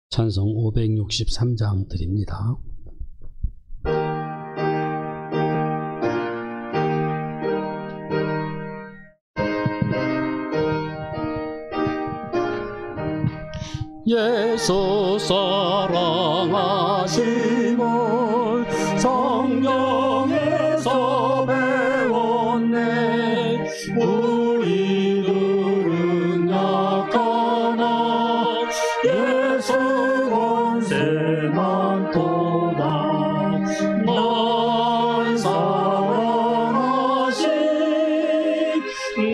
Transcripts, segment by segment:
찬송 563장 드립니다. 예수 사랑하심을 성경에서 배웠네. 우리들은 약하나 예수 권세만 도다. 날 사랑하신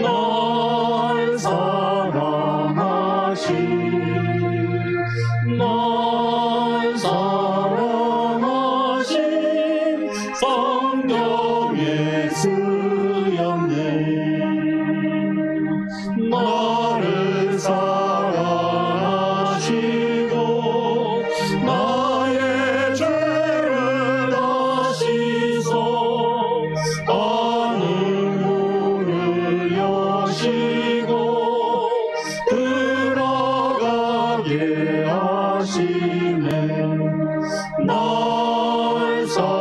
날 사랑하신 날 사랑하신 성경에 쓰였네. 나를 사랑하시고 나의 죄를 아시소. 하늘문을 여시고 들어가게 하시네. 날 사랑하신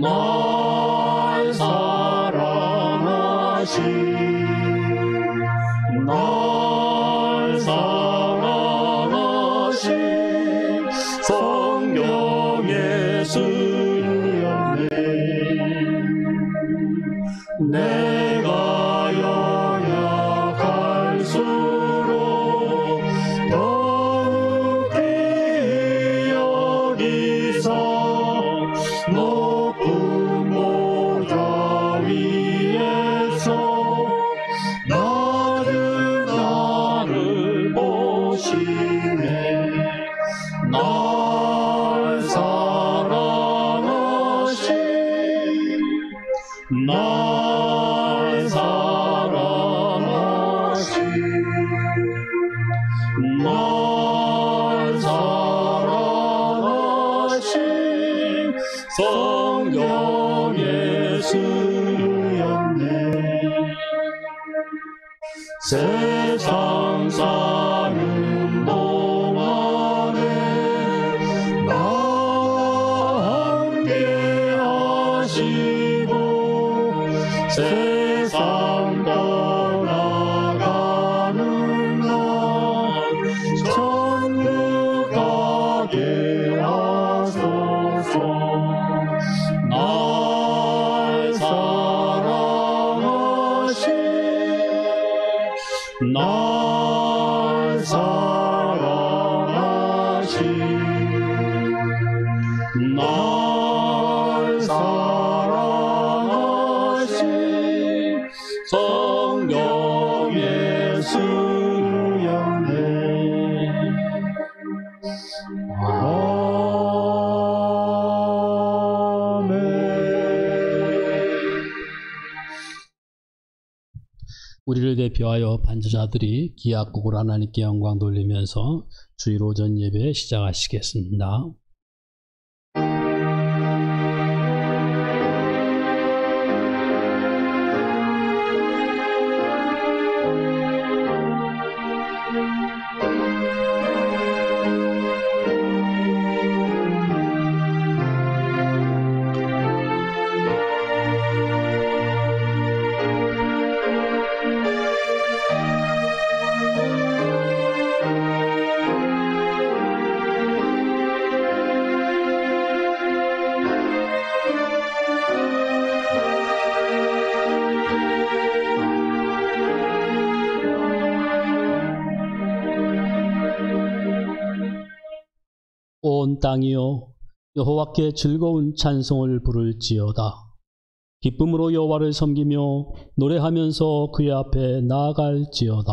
날 사랑하신 날 사랑하신 성경에 쓰였네. 내가 연약할수록 더욱 귀히 여기사 높은 보좌 위에서 낮은 나를 보시네. 날 사랑하신 날 사랑하신 날 사랑하신 성경에 쓰였네. 세상 사는 동안에 나와 함께 하시고 세상 떠나가는 날 천국 가게 하소서. 날 사랑하신 날 사랑하신 날 사랑하신 성경에 쓰였네. 아멘. 우리를 대표하여 반주자들이 기악곡을 하나님께 영광 돌리면서 주일 오전 예배 시작하시겠습니다. 온 땅이여 여호와께 즐거운 찬송을 부를지어다. 기쁨으로 여호와를 섬기며 노래하면서 그의 앞에 나아갈지어다.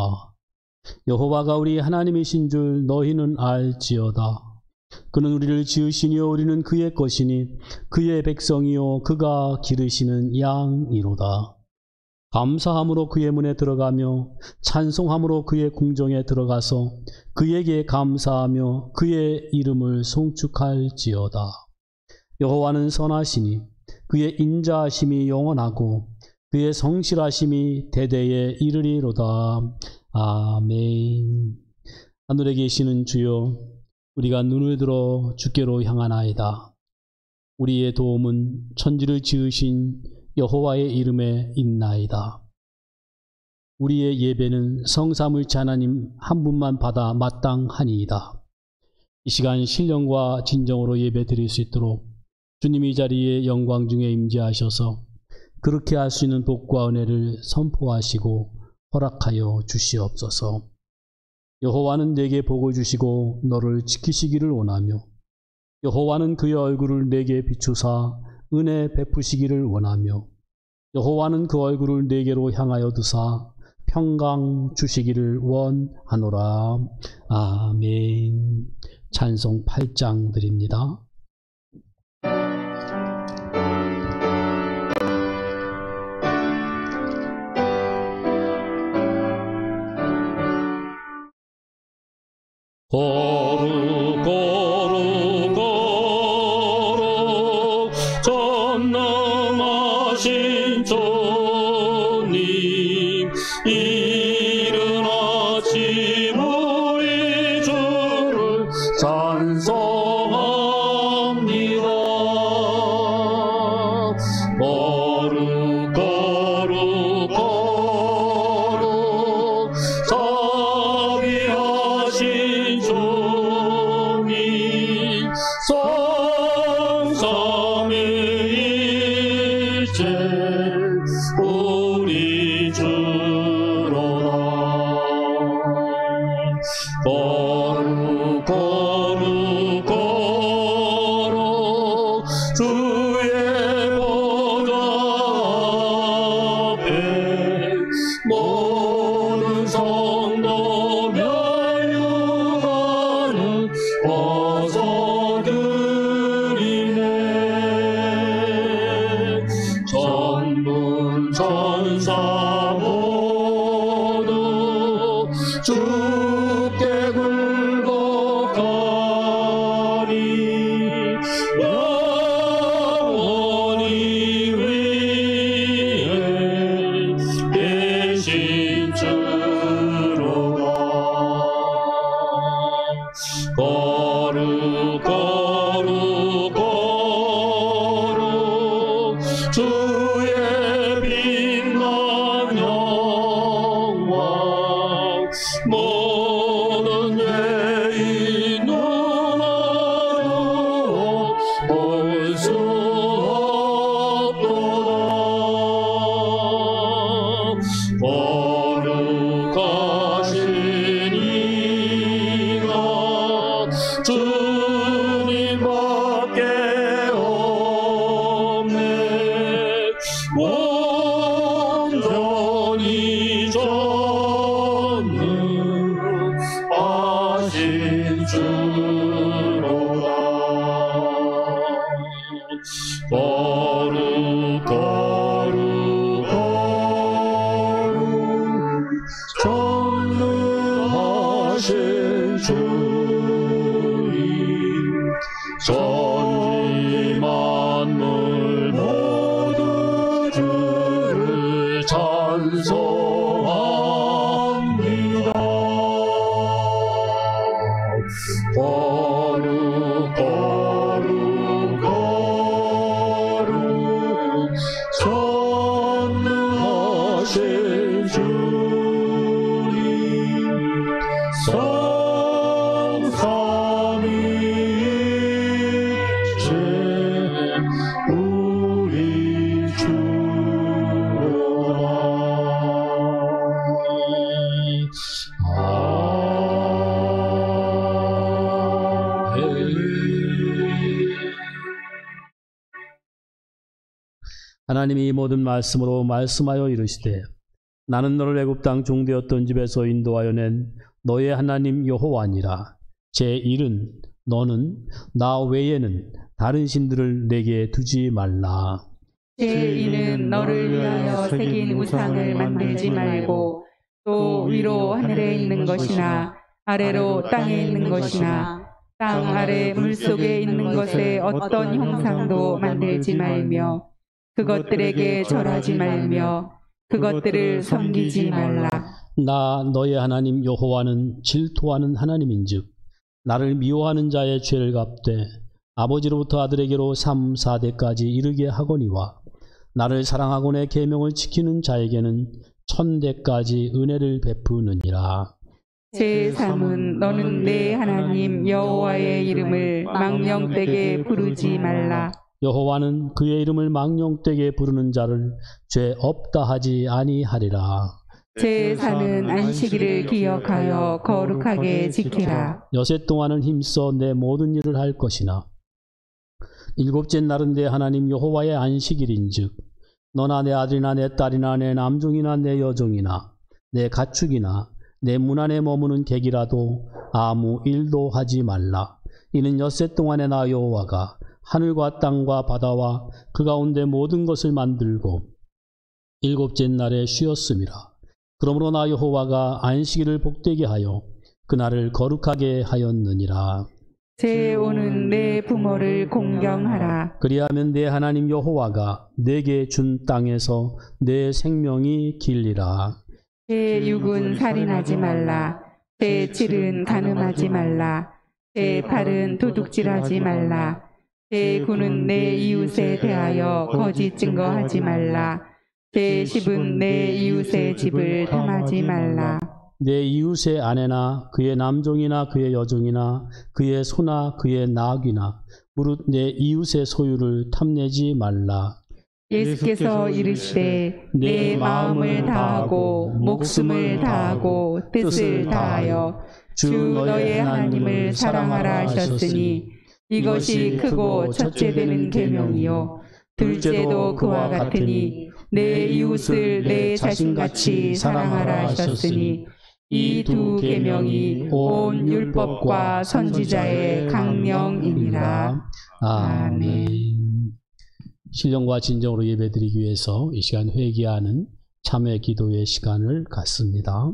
여호와가 우리 하나님이신 줄 너희는 알지어다. 그는 우리를 지으시니요 우리는 그의 것이니 그의 백성이요 그가 기르시는 양이로다. 감사함으로 그의 문에 들어가며 찬송함으로 그의 궁정에 들어가서 그에게 감사하며 그의 이름을 송축할지어다. 여호와는 선하시니 그의 인자하심이 영원하고 그의 성실하심이 대대에 이르리로다. 아멘. 하늘에 계시는 주여, 우리가 눈을 들어 주께로 향하나이다. 우리의 도움은 천지를 지으신 여호와의 이름에 있나이다. 우리의 예배는 성삼위일체 하나님 한 분만 받아 마땅하니이다. 이 시간 신령과 진정으로 예배 드릴 수 있도록 주님이 이 자리에 영광 중에 임재하셔서 그렇게 할 수 있는 복과 은혜를 선포하시고 허락하여 주시옵소서. 여호와는 내게 복을 주시고 너를 지키시기를 원하며 여호와는 그의 얼굴을 내게 비추사 은혜 베푸시기를 원하며 여호와는 그 얼굴을 내게로 향하여 두사 평강 주시기를 원하노라. 아멘. 찬송 8장 드립니다. 거룩 거룩 거룩 전능하신 주님, 이른 아침 우리 주를 찬송합니다. 거룩 거룩 거룩 자비하신 주님, 성삼위일체 우리 주로다. 거룩 거룩 거룩 주의 보좌 앞에 모든 성도 면류관은 벗어드리네. 천군 천사 모두 주께 굴복하니 영원히 위에 계신 주로다. 거룩 거룩 거룩 주의 빛난 영광, 모든 죄인 눈으로 볼 수 없도다. 거룩하신 이가 주님밖에 없네. 온전히 전능하신 주로다. 거룩 거룩 거룩 전능하신 주님, 천지 만물 모두 주를 찬송합니다. 거룩 거룩 거룩 전능하신 주님, 성삼위일체 우리 주로다. 하나님이 모든 말씀으로 말씀하여 이르시되, 나는 너를 애굽 땅 종되었던 집에서 인도하여 낸 너의 하나님 여호와니라. 제1은 너는 나 외에는 다른 신들을 내게 두지 말라. 제2는 너를 위하여 새긴 우상을 만들지 말고, 또 위로 하늘에 있는 것이나 아래로 땅에 있는 것이나 땅 아래 물속에 있는 것에 어떤 형상도 만들지 말며 그것들에게 절하지 말며 그것들을 섬기지 말라. 나 너의 하나님 여호와는 질투하는 하나님인즉 나를 미워하는 자의 죄를 갚되 아버지로부터 아들에게로 3, 4대까지 이르게 하거니와 나를 사랑하고 내 계명을 지키는 자에게는 1000대까지 은혜를 베푸느니라. 제3은 너는 내 하나님 여호와의 이름을 망령되게 부르지 말라. 여호와는 그의 이름을 망령되게 부르는 자를 죄 없다 하지 아니하리라. 제4는 안식일을 기억하여 거룩하게 지키라. 여세 동안은 힘써 내 모든 일을 할 것이나 일곱째 날은 내 하나님 여호와의 안식일인즉 너나 내 아들이나 내 딸이나 내 남종이나 내 여종이나 내 가축이나 내 문 안에 머무는 객이라도 아무 일도 하지 말라. 이는 엿새 동안에 나 여호와가 하늘과 땅과 바다와 그 가운데 모든 것을 만들고 일곱째 날에 쉬었음이라. 그러므로 나 여호와가 안식일을 복되게 하여 그날을 거룩하게 하였느니라. 제5는 내 부모를 공경하라. 그리하면 내 하나님 여호와가 내게 준 땅에서 내 생명이 길리라. 제6은 살인하지 말라. 제7은 간음하지 말라. 제8은 도둑질하지 말라. 제9는 내 이웃에 대하여 거짓 증거하지 말라. 제10은 내 이웃의 집을 탐하지 말라. 내 이웃의 아내나 그의 남종이나 그의 여종이나 그의 소나 그의 나귀나 무릇 내 이웃의 소유를 탐내지 말라. 예수께서 이르시되 내 마음을 다하고 목숨을 다하고 뜻을 다하여 주 너의 하나님을 사랑하라 하셨으니 이것이 크고 첫째 되는 계명이요 둘째도 그와 같으니 내 이웃을 내 자신같이 사랑하라 하셨으니 이 두 계명이 온 율법과 선지자의 강령이니라. 아멘. 신령과 진정으로 예배드리기 위해서 이 시간 회개하는 참회 기도의 시간을 갖습니다.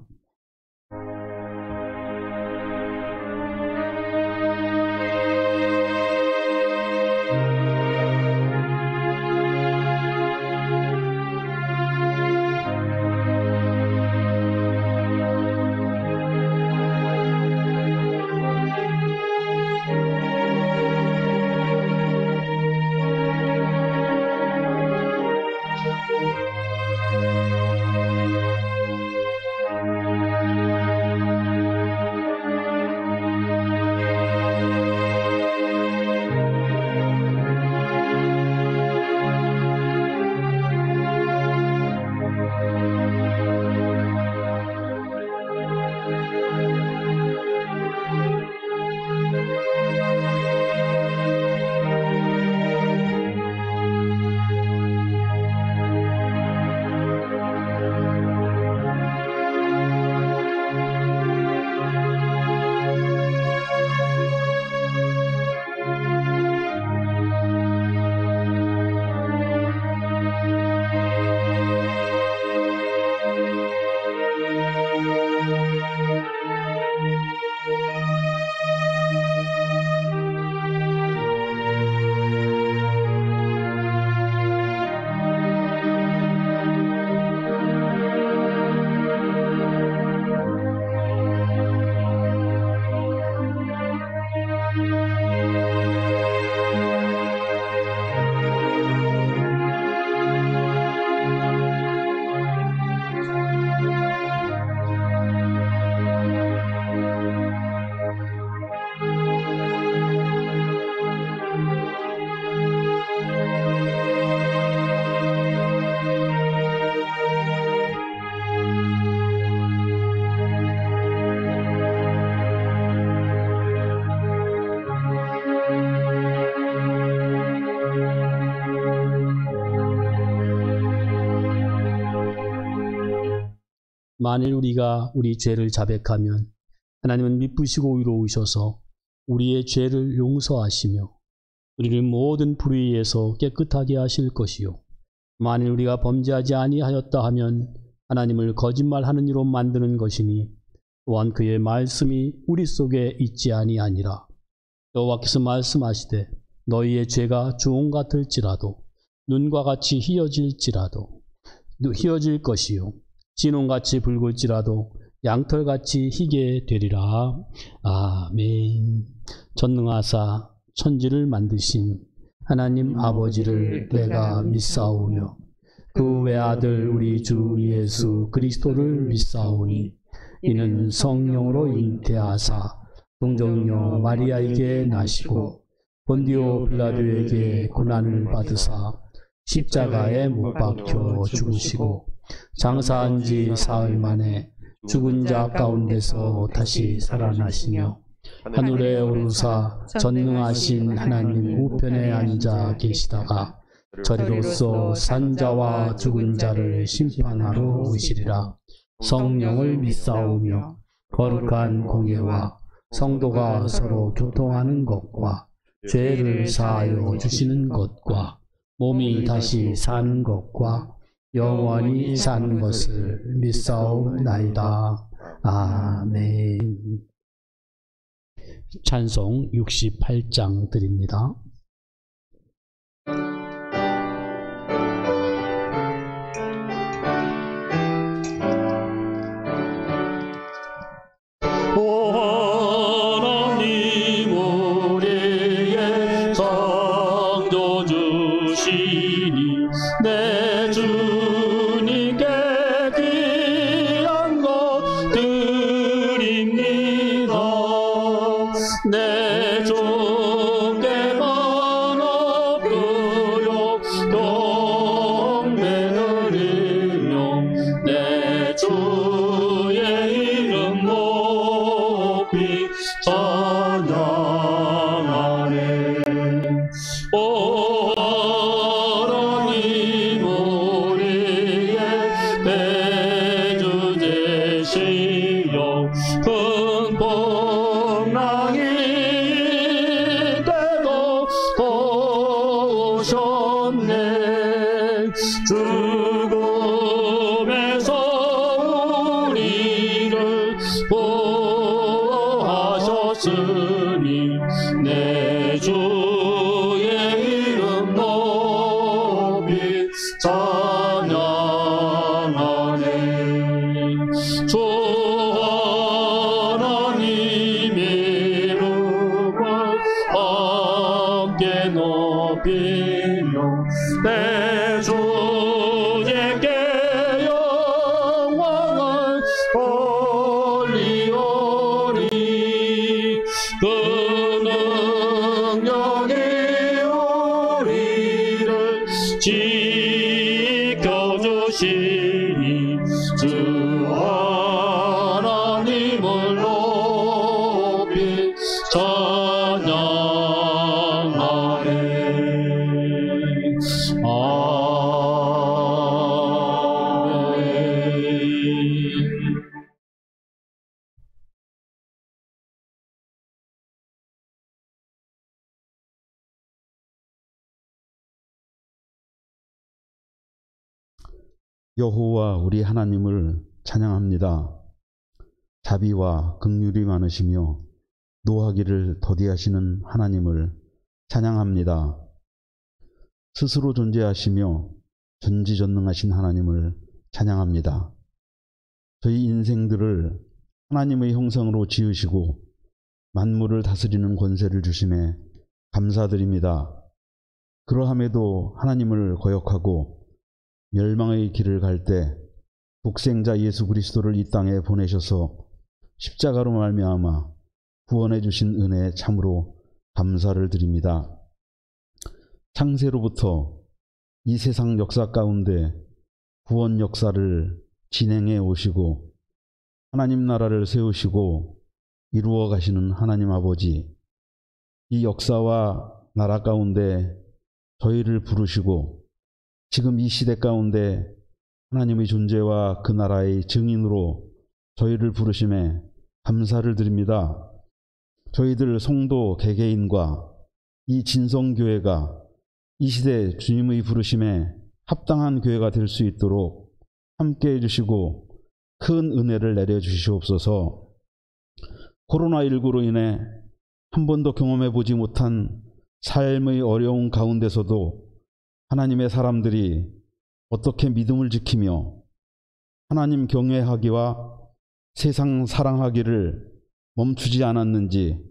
만일 우리가 우리 죄를 자백하면 하나님은 미쁘시고 의로우셔서 우리의 죄를 용서하시며 우리를 모든 불의에서 깨끗하게 하실 것이요 만일 우리가 범죄하지 아니하였다 하면 하나님을 거짓말하는 이로 만드는 것이니 또한 그의 말씀이 우리 속에 있지 아니하니라. 여호와께서 말씀하시되 너희의 죄가 주홍 같을지라도 눈과 같이 희어질 것이요 진홍같이 붉을지라도 양털같이 희게 되리라. 아멘. 전능하사 천지를 만드신 하나님 아버지를 내가 믿사오며 그 외아들 우리 주 예수 그리스도를 믿사오니 이는 성령으로 잉태하사 동정녀 마리아에게 나시고 본디오 빌라도에게 고난을 받으사 십자가에 못 박혀 죽으시고 장사한 지 사흘 만에 죽은 자 가운데서 다시 살아나시며 하늘에 오르사 전능하신 하나님 우편에 앉아 계시다가 저리로서 산자와 죽은 자를 심판하러 오시리라. 성령을 믿사오며 거룩한 공예와 성도가 서로 교통하는 것과 죄를 사하여 주시는 것과 몸이 다시 사는 것과 영원히 사는 것을 믿사옵나이다. 아멘. 찬송 68장 드립니다. 여호와 우리 하나님을 찬양합니다. 자비와 긍휼이 많으시며 노하기를 더디하시는 하나님을 찬양합니다. 스스로 존재하시며 전지전능하신 하나님을 찬양합니다. 저희 인생들을 하나님의 형상으로 지으시고 만물을 다스리는 권세를 주심에 감사드립니다. 그러함에도 하나님을 거역하고 멸망의 길을 갈 때 독생자 예수 그리스도를 이 땅에 보내셔서 십자가로 말미암아 구원해 주신 은혜에 참으로 감사를 드립니다. 창세로부터 이 세상 역사 가운데 구원 역사를 진행해 오시고 하나님 나라를 세우시고 이루어 가시는 하나님 아버지, 이 역사와 나라 가운데 저희를 부르시고 지금 이 시대 가운데 하나님의 존재와 그 나라의 증인으로 저희를 부르심에 감사를 드립니다. 저희들 성도 개개인과 이 진성교회가 이 시대 주님의 부르심에 합당한 교회가 될 수 있도록 함께해 주시고 큰 은혜를 내려주시옵소서. 코로나19로 인해 한 번도 경험해 보지 못한 삶의 어려운 가운데서도 하나님의 사람들이 어떻게 믿음을 지키며 하나님 경외하기와 세상 사랑하기를 멈추지 않았는지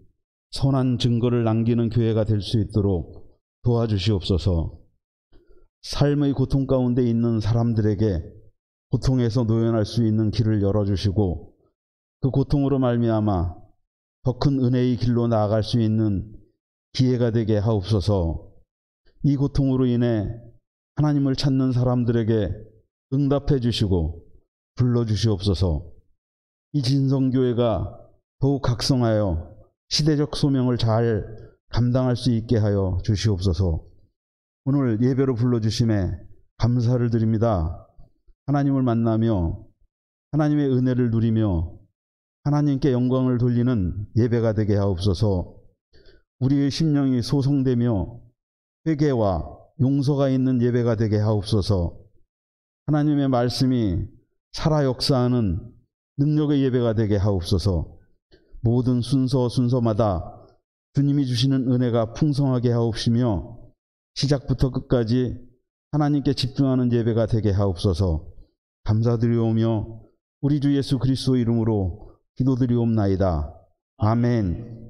선한 증거를 남기는 교회가 될 수 있도록 도와주시옵소서. 삶의 고통 가운데 있는 사람들에게 고통에서 노연할 수 있는 길을 열어주시고 그 고통으로 말미암아 더 큰 은혜의 길로 나아갈 수 있는 기회가 되게 하옵소서. 이 고통으로 인해 하나님을 찾는 사람들에게 응답해 주시고 불러주시옵소서. 이 진성교회가 더욱 각성하여 시대적 소명을 잘 감당할 수 있게 하여 주시옵소서. 오늘 예배로 불러주심에 감사를 드립니다. 하나님을 만나며 하나님의 은혜를 누리며 하나님께 영광을 돌리는 예배가 되게 하옵소서. 우리의 심령이 소송되며 회개와 용서가 있는 예배가 되게 하옵소서. 하나님의 말씀이 살아 역사하는 능력의 예배가 되게 하옵소서. 모든 순서마다 주님이 주시는 은혜가 풍성하게 하옵시며 시작부터 끝까지 하나님께 집중하는 예배가 되게 하옵소서. 감사드리오며 우리 주 예수 그리스도 이름으로 기도드리옵나이다. 아멘.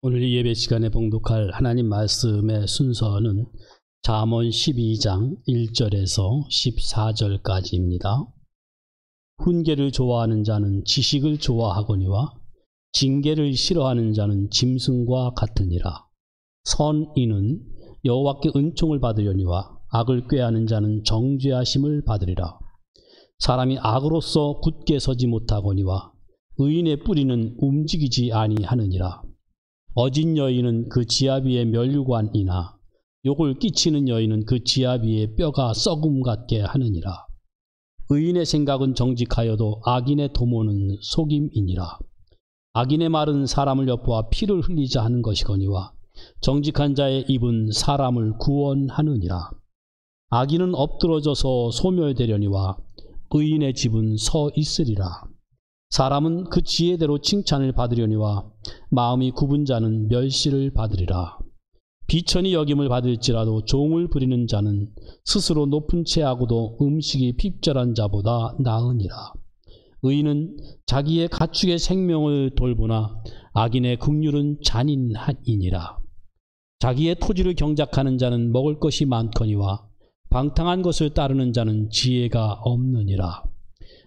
오늘 이 예배 시간에 봉독할 하나님 말씀의 순서는 잠언 12장 1절에서 14절까지입니다. 훈계를 좋아하는 자는 지식을 좋아하거니와 징계를 싫어하는 자는 짐승과 같으니라. 선인은 여호와께 은총을 받으려니와 악을 꾀하는 자는 정죄하심을 받으리라. 사람이 악으로서 굳게 서지 못하거니와 의인의 뿌리는 움직이지 아니하느니라. 어진 여인은 그 지압 위에 멸류관이나 욕을 끼치는 여인은 그 지압 위에 뼈가 썩음 같게 하느니라. 의인의 생각은 정직하여도 악인의 도모는 속임이니라. 악인의 말은 사람을 엿보아 피를 흘리자 하는 것이거니와 정직한 자의 입은 사람을 구원하느니라. 악인은 엎드러져서 소멸되려니와 의인의 집은 서 있으리라. 사람은 그 지혜대로 칭찬을 받으려니와 마음이 굽은 자는 멸시를 받으리라. 비천히 여김을 받을지라도 종을 부리는 자는 스스로 높은 채하고도 음식이 핍절한 자보다 나으니라. 의인은 자기의 가축의 생명을 돌보나 악인의 긍휼은 잔인하니라. 자기의 토지를 경작하는 자는 먹을 것이 많거니와 방탕한 것을 따르는 자는 지혜가 없느니라.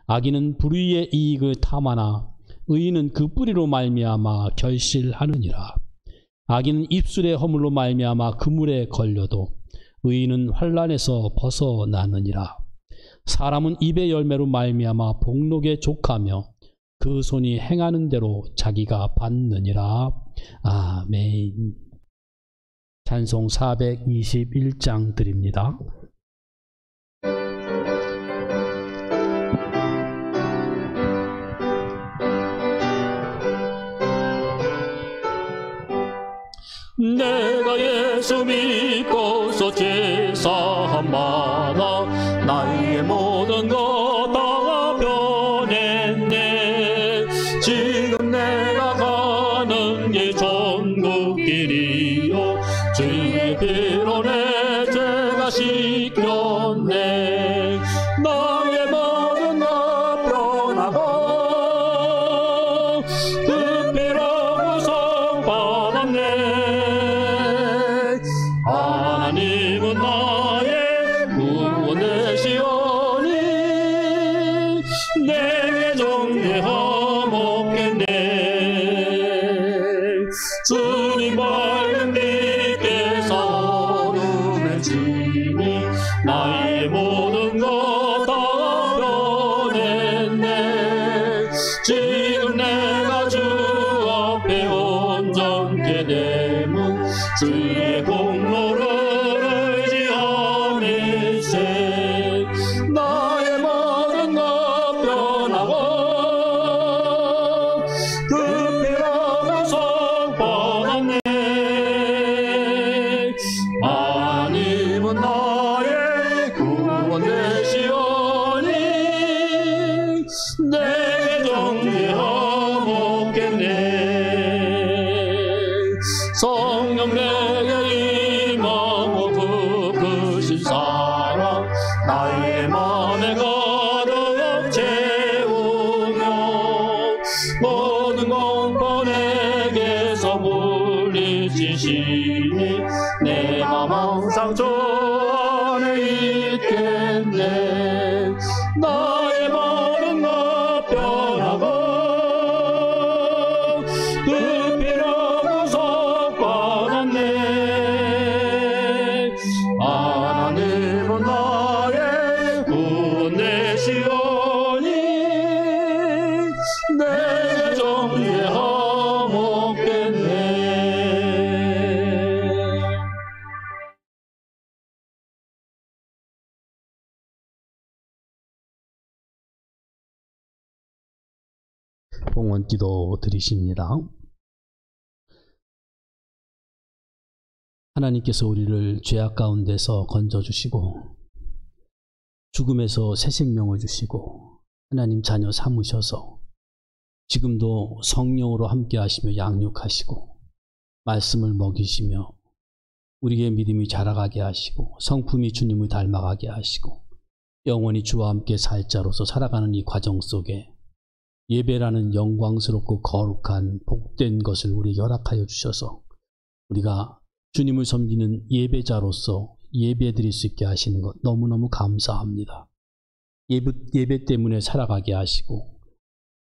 악인은 불의의 이익을 탐하나 의인은 그 뿌리로 말미암아 결실하느니라. 악인은 입술의 허물로 말미암아 그물에 걸려도 의인은 환난에서 벗어나느니라. 사람은 입의 열매로 말미암아 복록에 족하며 그 손이 행하는 대로 자기가 받느니라. 아멘. 찬송 421장 드립니다. 내가 예수 믿고서 제사함 받아 나의 모든 것 다 변했네. 지금 내가 가는 길 천국길이요 주의 피로 내 죄가 씻겼네. 나의 모든 것 변하고 그 피로 구속받았네. 하나님은 나의 구원 되시오니 내게 정죄함 없겠네. 주님 밝은 빛께서 어둠의 주니 나의 모든 것 다 변했네. 지금 내가 주 앞에 온전케 됨은 주의 공로를 의지함일세. 봉헌기도 드리십니다. 하나님께서 우리를 죄악 가운데서 건져주시고 죽음에서 새 생명을 주시고 하나님 자녀 삼으셔서 지금도 성령으로 함께 하시며 양육하시고 말씀을 먹이시며 우리의 믿음이 자라가게 하시고 성품이 주님을 닮아가게 하시고 영원히 주와 함께 살 자로서 살아가는 이 과정 속에 예배라는 영광스럽고 거룩한 복된 것을 우리에게 허락하여 주셔서 우리가 주님을 섬기는 예배자로서 예배드릴 수 있게 하시는 것 너무너무 감사합니다. 예배 때문에 살아가게 하시고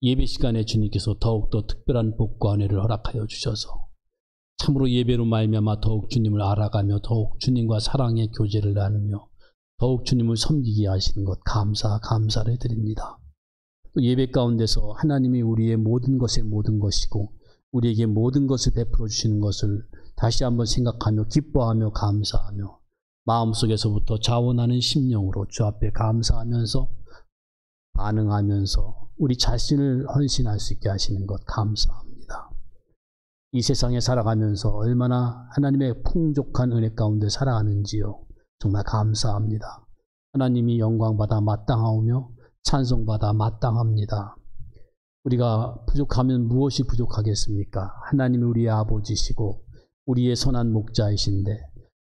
예배 시간에 주님께서 더욱더 특별한 복과 은혜를 허락하여 주셔서 참으로 예배로 말미암아 더욱 주님을 알아가며 더욱 주님과 사랑의 교제를 나누며 더욱 주님을 섬기게 하시는 것 감사를 드립니다. 또 예배 가운데서 하나님이 우리의 모든 것의 모든 것이고 우리에게 모든 것을 베풀어 주시는 것을 다시 한번 생각하며 기뻐하며 감사하며 마음속에서부터 자원하는 심령으로 주 앞에 감사하면서 반응하면서 우리 자신을 헌신할 수 있게 하시는 것 감사합니다. 이 세상에 살아가면서 얼마나 하나님의 풍족한 은혜 가운데 살아가는지요. 정말 감사합니다. 하나님이 영광받아 마땅하오며 찬송받아 마땅합니다. 우리가 부족하면 무엇이 부족하겠습니까? 하나님이 우리의 아버지시고 우리의 선한 목자이신데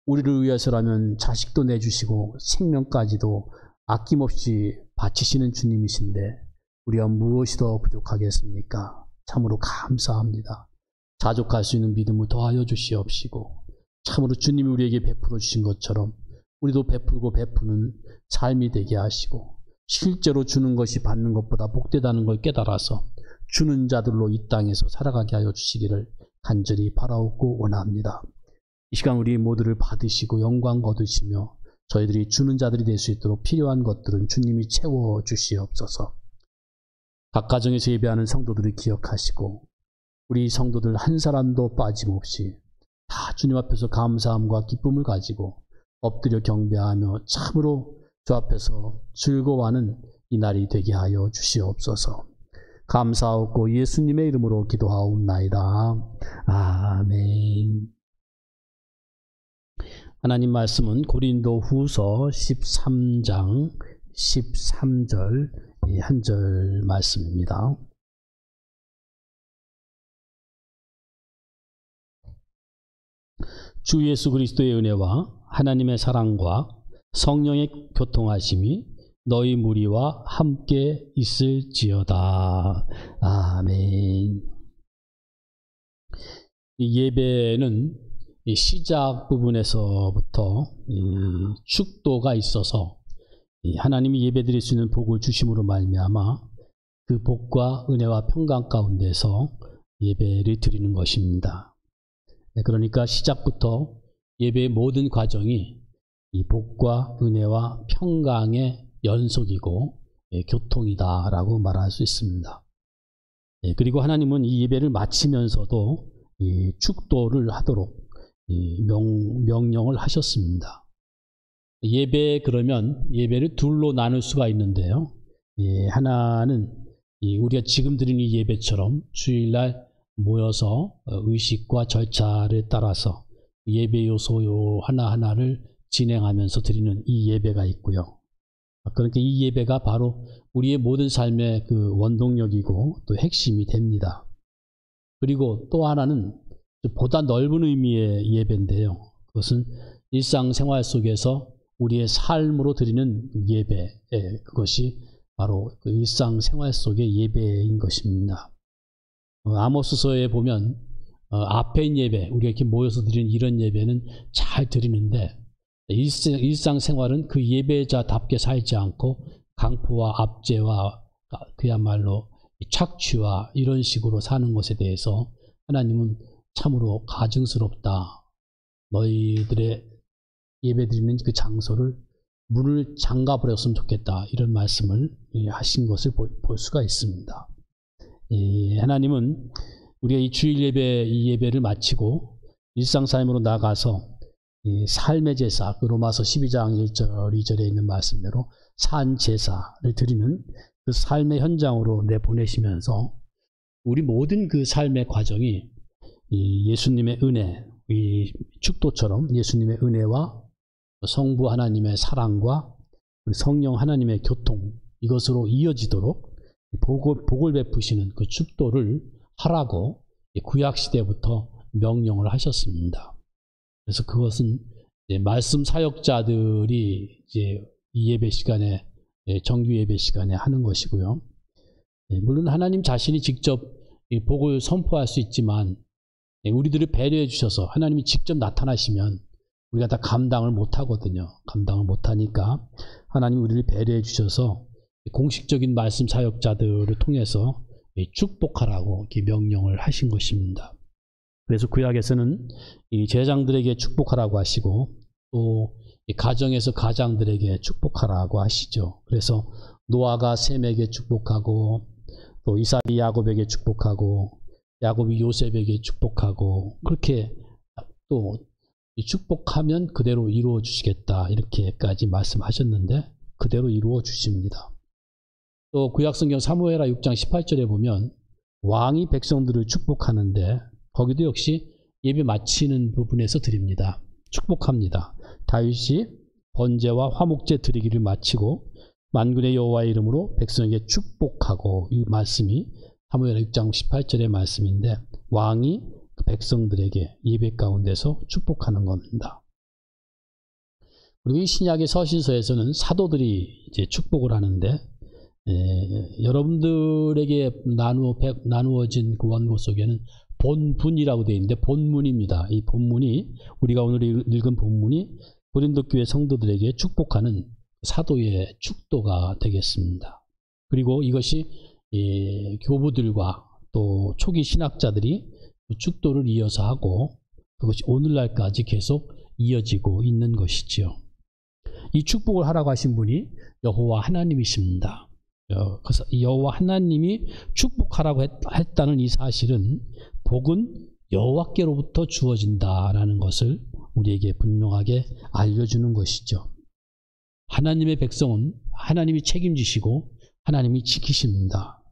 우리를 위해서라면 자식도 내주시고 생명까지도 아낌없이 바치시는 주님이신데 우리가 무엇이 더 부족하겠습니까? 참으로 감사합니다. 자족할 수 있는 믿음을 더하여 주시옵시고 참으로 주님이 우리에게 베풀어 주신 것처럼 우리도 베풀고 베푸는 삶이 되게 하시고 실제로 주는 것이 받는 것보다 복되다는 걸 깨달아서 주는 자들로 이 땅에서 살아가게 하여 주시기를 간절히 바라옵고 원합니다. 이 시간 우리 모두를 받으시고 영광 거두시며 저희들이 주는 자들이 될 수 있도록 필요한 것들은 주님이 채워 주시옵소서. 각 가정에서 예배하는 성도들을 기억하시고 우리 성도들 한 사람도 빠짐없이 다 주님 앞에서 감사함과 기쁨을 가지고 엎드려 경배하며 참으로 주 앞에서 즐거워하는 이 날이 되게 하여 주시옵소서. 감사하고 예수님의 이름으로 기도하옵나이다. 아멘. 하나님 말씀은 고린도 후서 13장 13절 한 절 말씀입니다. 주 예수 그리스도의 은혜와 하나님의 사랑과 성령의 교통하심이 너희 무리와 함께 있을지어다. 아멘. 이 예배는 이 시작 부분에서부터 이 축도가 있어서 하나님이 예배드릴 수 있는 복을 주심으로 말미암아 그 복과 은혜와 평강 가운데서 예배를 드리는 것입니다. 그러니까 시작부터 예배의 모든 과정이 이 복과 은혜와 평강의 연속이고 교통이다라고 말할 수 있습니다. 그리고 하나님은 이 예배를 마치면서도 이 축도를 하도록 명령을 하셨습니다. 예배 그러면 예배를 둘로 나눌 수가 있는데요. 하나는 우리가 지금 드리는 이 예배처럼 주일날 모여서 의식과 절차를 따라서 예배 요소 하나하나를 진행하면서 드리는 이 예배가 있고요. 그러니까 이 예배가 바로 우리의 모든 삶의 그 원동력이고 또 핵심이 됩니다. 그리고 또 하나는 보다 넓은 의미의 예배인데요. 그것은 일상생활 속에서 우리의 삶으로 드리는 예배, 그것이 바로 그 일상생활 속의 예배인 것입니다. 아모스서에 보면 앞에 있는 예배, 우리가 이렇게 모여서 드리는 이런 예배는 잘 드리는데 일상생활은 그 예배자답게 살지 않고 강포와 압제와 그야말로 착취와 이런 식으로 사는 것에 대해서 하나님은 참으로 가증스럽다. 너희들의 예배드리는 그 장소를 문을 잠가버렸으면 좋겠다. 이런 말씀을 하신 것을 볼 수가 있습니다. 하나님은 우리가 이 주일 예배, 이 예배를 마치고 일상삶으로 나가서 이 삶의 제사, 그 로마서 12장 1절, 2절에 있는 말씀대로 산 제사를 드리는 그 삶의 현장으로 내보내시면서 우리 모든 그 삶의 과정이 이 예수님의 은혜, 이 축도처럼 예수님의 은혜와 성부 하나님의 사랑과 성령 하나님의 교통, 이것으로 이어지도록 복을 베푸시는 그 축도를 하라고 구약시대부터 명령을 하셨습니다. 그래서 그것은 이제 말씀 사역자들이 이제 이 예배 시간에, 정규 예배 시간에 하는 것이고요. 물론 하나님 자신이 직접 이 복을 선포할 수 있지만, 우리들을 배려해 주셔서 하나님이 직접 나타나시면 우리가 다 감당을 못 하거든요. 감당을 못 하니까 하나님이 우리를 배려해 주셔서 공식적인 말씀 사역자들을 통해서 축복하라고 이렇게 명령을 하신 것입니다. 그래서 구약에서는 이 제장들에게 축복하라고 하시고, 또 가정에서 가장들에게 축복하라고 하시죠. 그래서 노아가 셈에게 축복하고, 또 이삭이 야곱에게 축복하고, 야곱이 요셉에게 축복하고, 그렇게 또 축복하면 그대로 이루어 주시겠다, 이렇게까지 말씀하셨는데 그대로 이루어 주십니다. 또 구약성경 사무엘하 6장 18절에 보면 왕이 백성들을 축복하는데, 거기도 역시 예배 마치는 부분에서 드립니다. 축복합니다. 다윗이 번제와 화목제 드리기를 마치고 만군의 여호와의 이름으로 백성에게 축복하고, 이 말씀이 사무엘하 6장 18절의 말씀인데, 왕이 백성들에게 예배 가운데서 축복하는 겁니다. 그리고 이 신약의 서신서에서는 사도들이 이제 축복을 하는데, 여러분들에게 나누어진 그 원고 속에는 본분이라고 되어 있는데, 본문입니다. 이 본문이, 우리가 오늘 읽은 본문이 고린도 교회 성도들에게 축복하는 사도의 축도가 되겠습니다. 그리고 이것이 교부들과 또 초기 신학자들이 축도를 이어서 하고, 그것이 오늘날까지 계속 이어지고 있는 것이지요. 이 축복을 하라고 하신 분이 여호와 하나님이십니다. 그래서 여호와 하나님이 축복하라고 했다는 이 사실은, 복은 여호와께로부터 주어진다라는 것을 우리에게 분명하게 알려주는 것이죠. 하나님의 백성은 하나님이 책임지시고 하나님이 지키십니다.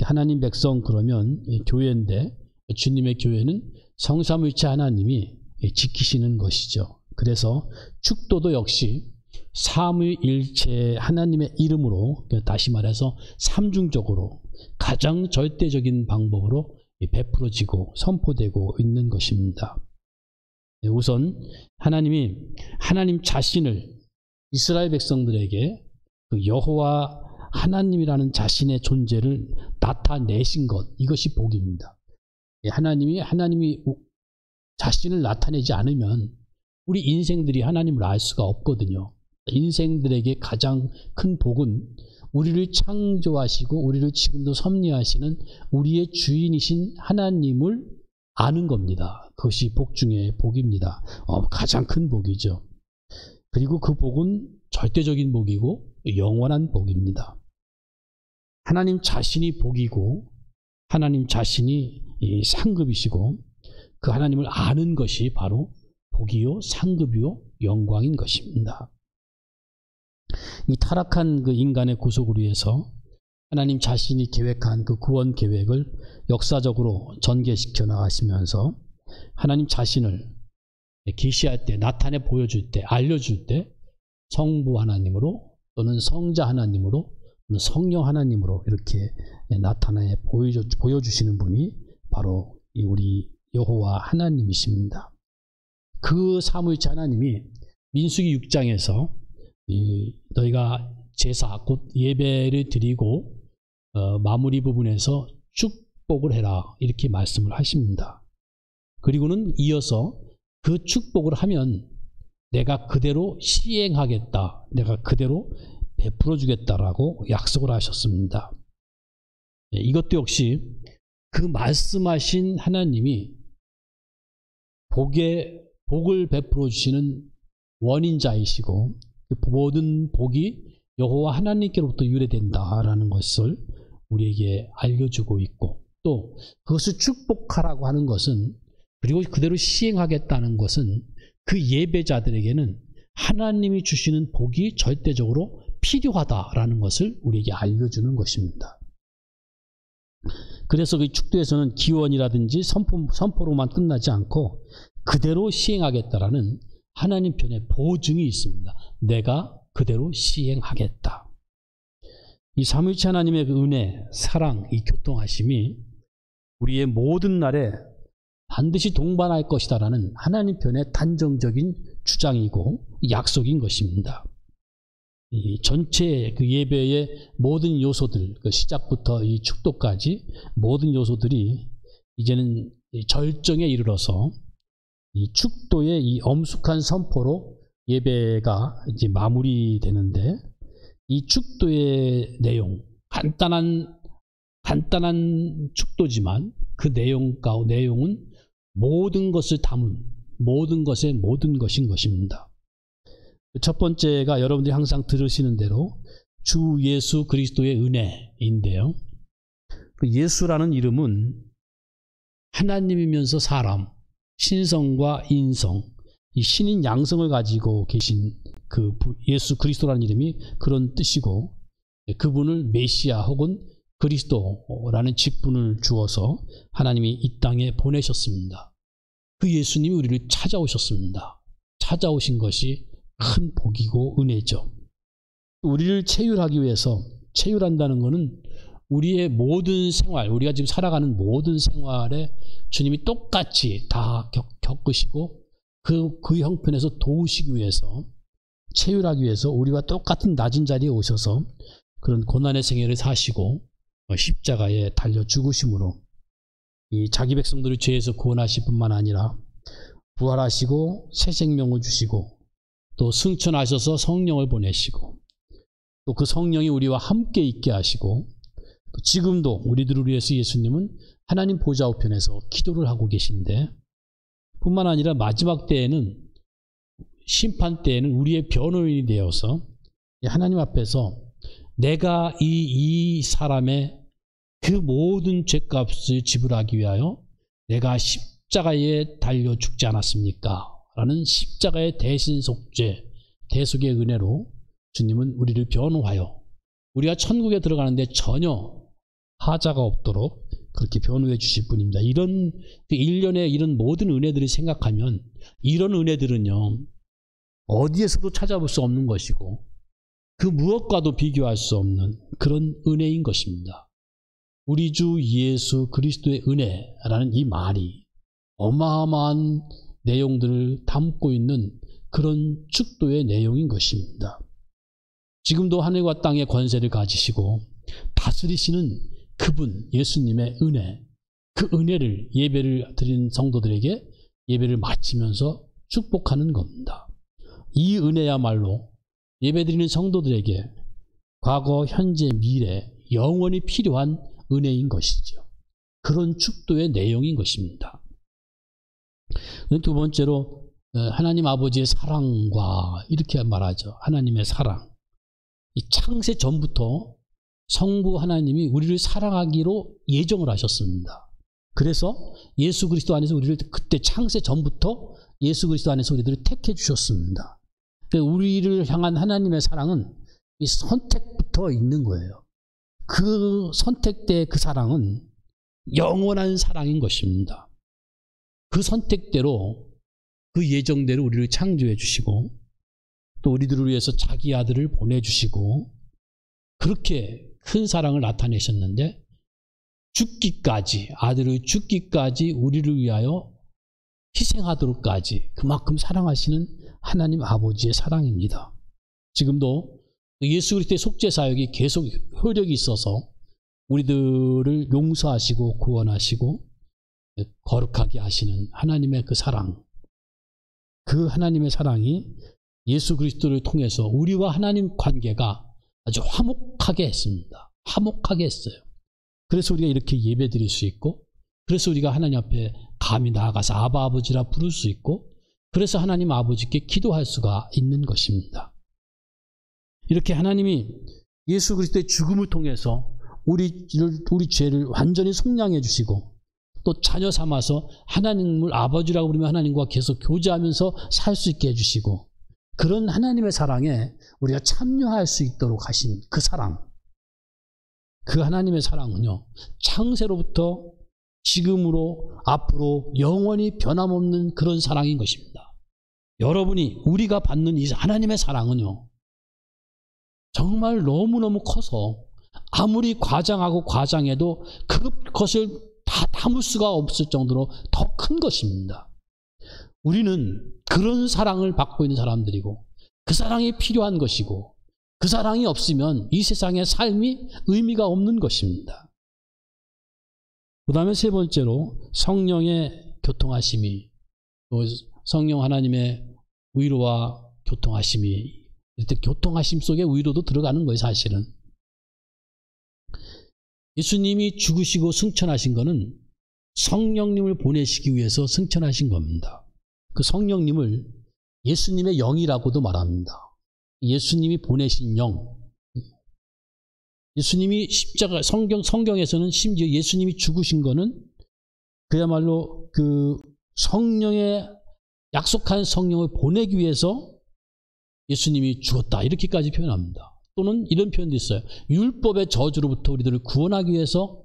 하나님 백성, 그러면 교회인데, 주님의 교회는 성삼위일체 하나님이 지키시는 것이죠. 그래서 축도도 역시 삼위일체 하나님의 이름으로, 다시 말해서 삼중적으로 가장 절대적인 방법으로 베풀어지고 선포되고 있는 것입니다. 우선 하나님 자신을 이스라엘 백성들에게 그 여호와 하나님이라는 자신의 존재를 나타내신 것, 이것이 복입니다. 하나님이 자신을 나타내지 않으면 우리 인생들이 하나님을 알 수가 없거든요. 인생들에게 가장 큰 복은 우리를 창조하시고 우리를 지금도 섭리하시는 우리의 주인이신 하나님을 아는 겁니다. 그것이 복 중에 복입니다. 가장 큰 복이죠. 그리고 그 복은 절대적인 복이고 영원한 복입니다. 하나님 자신이 복이고 하나님 자신이 상급이시고, 그 하나님을 아는 것이 바로 복이요 상급이요 영광인 것입니다. 이 타락한 그 인간의 구속을 위해서 하나님 자신이 계획한 그 구원 계획을 역사적으로 전개시켜 나가시면서 하나님 자신을 계시할 때, 나타내 보여줄 때, 알려줄 때 성부 하나님으로, 또는 성자 하나님으로, 또는 성령 하나님으로 이렇게 나타내 보여주시는 분이 바로 우리 여호와 하나님이십니다. 그 삼위일체 하나님이 민수기 6장에서 너희가 제사, 곧 예배를 드리고 마무리 부분에서 축복을 해라, 이렇게 말씀을 하십니다. 그리고는 이어서 그 축복을 하면 내가 그대로 시행하겠다, 내가 그대로 베풀어 주겠다라고 약속을 하셨습니다. 이것도 역시 그 말씀하신 하나님이 복을 베풀어 주시는 원인자이시고, 모든 복이 여호와 하나님께로부터 유래된다라는 것을 우리에게 알려주고 있고, 또 그것을 축복하라고 하는 것은, 그리고 그대로 시행하겠다는 것은 그 예배자들에게는 하나님이 주시는 복이 절대적으로 필요하다라는 것을 우리에게 알려주는 것입니다. 그래서 그 축도에서는 기원이라든지 선포로만 끝나지 않고 그대로 시행하겠다라는 하나님 편의 보증이 있습니다. 내가 그대로 시행하겠다. 이 삼위일체 하나님의 그 은혜, 사랑, 이 교통하심이 우리의 모든 날에 반드시 동반할 것이다라는 하나님 편의 단정적인 주장이고 약속인 것입니다. 이 전체 그 예배의 모든 요소들, 그 시작부터 이 축도까지 모든 요소들이 이제는 절정에 이르러서 이 축도의 이 엄숙한 선포로 예배가 이제 마무리되는데, 이 축도의 내용, 간단한 축도지만 그 내용은 모든 것을 담은 모든 것의 모든 것인 것입니다. 첫 번째가 여러분들이 항상 들으시는 대로 주 예수 그리스도의 은혜인데요. 그 예수라는 이름은 하나님이면서 사람, 신성과 인성, 이 신인 양성을 가지고 계신 그 예수 그리스도라는 이름이 그런 뜻이고, 그분을 메시아 혹은 그리스도라는 직분을 주어서 하나님이 이 땅에 보내셨습니다. 그 예수님이 우리를 찾아오셨습니다. 찾아오신 것이 큰 복이고 은혜죠. 우리를 체휼하기 위해서, 체휼한다는 것은 우리의 모든 생활, 우리가 지금 살아가는 모든 생활에 주님이 똑같이 다 겪으시고 그 형편에서 도우시기 위해서, 체휼하기 위해서 우리와 똑같은 낮은 자리에 오셔서 그런 고난의 생애를 사시고 십자가에 달려 죽으심으로 이 자기 백성들을 죄에서 구원하실 뿐만 아니라 부활하시고 새 생명을 주시고 또 승천하셔서 성령을 보내시고 또 그 성령이 우리와 함께 있게 하시고, 지금도 우리들을 위해서 예수님은 하나님 보좌 우편에서 기도를 하고 계신데, 뿐만 아니라 마지막 때에는, 심판 때에는 우리의 변호인이 되어서 하나님 앞에서 내가 이 사람의 그 모든 죄값을 지불하기 위하여 내가 십자가에 달려 죽지 않았습니까? 라는 십자가의 대신 속죄, 대속의 은혜로 주님은 우리를 변호하여 우리가 천국에 들어가는데 전혀 하자가 없도록 그렇게 변호해 주실 분입니다. 이런 그 일련의 이런 모든 은혜들을 생각하면, 이런 은혜들은요 어디에서도 찾아볼 수 없는 것이고 그 무엇과도 비교할 수 없는 그런 은혜인 것입니다. 우리 주 예수 그리스도의 은혜라는 이 말이 어마어마한 내용들을 담고 있는 그런 축도의 내용인 것입니다. 지금도 하늘과 땅의 권세를 가지시고 다스리시는 그분 예수님의 은혜, 그 은혜를 예배를 드리는 성도들에게 예배를 마치면서 축복하는 겁니다. 이 은혜야말로 예배드리는 성도들에게 과거, 현재, 미래 영원히 필요한 은혜인 것이죠. 그런 축도의 내용인 것입니다. 두 번째로 하나님 아버지의 사랑과 이렇게 말하죠. 하나님의 사랑. 이 창세 전부터 성부 하나님이 우리를 사랑하기로 예정을 하셨습니다. 그래서 예수 그리스도 안에서 우리를 그때 창세 전부터 예수 그리스도 안에서 우리들을 택해 주셨습니다. 우리를 향한 하나님의 사랑은 이 선택부터 있는 거예요. 그 선택대의 그 사랑은 영원한 사랑인 것입니다. 그 선택대로, 그 예정대로 우리를 창조해 주시고 또 우리들을 위해서 자기 아들을 보내주시고 그렇게 큰 사랑을 나타내셨는데, 죽기까지, 아들을 죽기까지 우리를 위하여 희생하도록까지 그만큼 사랑하시는 하나님 아버지의 사랑입니다. 지금도 예수 그리스도의 속죄 사역이 계속 효력이 있어서 우리들을 용서하시고 구원하시고 거룩하게 하시는 하나님의 그 사랑, 그 하나님의 사랑이 예수 그리스도를 통해서 우리와 하나님 관계가 아주 화목하게 했습니다. 화목하게 했어요. 그래서 우리가 이렇게 예배 드릴 수 있고, 그래서 우리가 하나님 앞에 감히 나아가서 아바 아버지라 부를 수 있고, 그래서 하나님 아버지께 기도할 수가 있는 것입니다. 이렇게 하나님이 예수 그리스도의 죽음을 통해서 우리 죄를 완전히 속량해 주시고 또 자녀 삼아서 하나님을 아버지라고 부르며 하나님과 계속 교제하면서 살 수 있게 해주시고, 그런 하나님의 사랑에 우리가 참여할 수 있도록 하신 그 사랑, 그 하나님의 사랑은요, 창세로부터 지금으로 앞으로 영원히 변함없는 그런 사랑인 것입니다. 여러분이, 우리가 받는 이 하나님의 사랑은요, 정말 너무너무 커서 아무리 과장하고 과장해도 그것을 다 담을 수가 없을 정도로 더 큰 것입니다. 우리는 그런 사랑을 받고 있는 사람들이고, 그 사랑이 필요한 것이고, 그 사랑이 없으면 이 세상의 삶이 의미가 없는 것입니다. 그 다음에 세 번째로 성령의 교통하심이, 성령 하나님의 위로와 교통하심이, 이때 교통하심 속에 위로도 들어가는 거예요, 사실은. 예수님이 죽으시고 승천하신 것은 성령님을 보내시기 위해서 승천하신 겁니다. 그 성령님을 예수님의 영이라고도 말합니다. 예수님이 보내신 영. 예수님이 십자가, 성경에서는 심지어 예수님이 죽으신 거는 그야말로 그 성령의, 약속한 성령을 보내기 위해서 예수님이 죽었다, 이렇게까지 표현합니다. 또는 이런 표현도 있어요. 율법의 저주로부터 우리들을 구원하기 위해서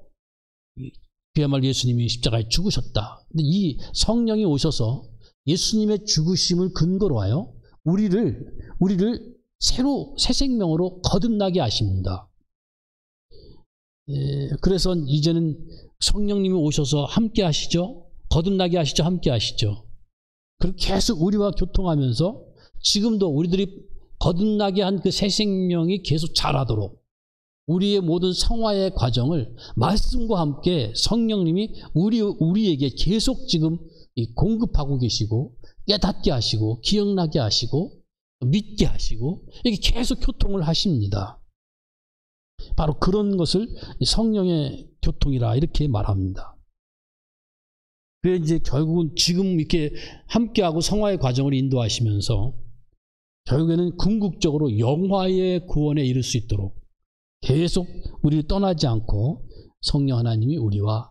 그야말로 예수님이 십자가에 죽으셨다. 근데 이 성령이 오셔서 예수님의 죽으심을 근거로 하여 우리를 새로 새 생명으로 거듭나게 하십니다. 그래서 이제는 성령님이 오셔서 함께 하시죠. 거듭나게 하시죠. 함께 하시죠. 그렇게 계속 우리와 교통하면서 지금도 우리들이 거듭나게 한 그 새 생명이 계속 자라도록 우리의 모든 성화의 과정을 말씀과 함께 성령님이 우리에게 계속 지금 공급하고 계시고, 깨닫게 하시고, 기억나게 하시고, 믿게 하시고, 이렇게 계속 교통을 하십니다. 바로 그런 것을 성령의 교통이라 이렇게 말합니다. 그래서 이제 결국은 지금 이렇게 함께하고 성화의 과정을 인도하시면서 결국에는 궁극적으로 영화의 구원에 이를 수 있도록 계속 우리를 떠나지 않고 성령 하나님이 우리와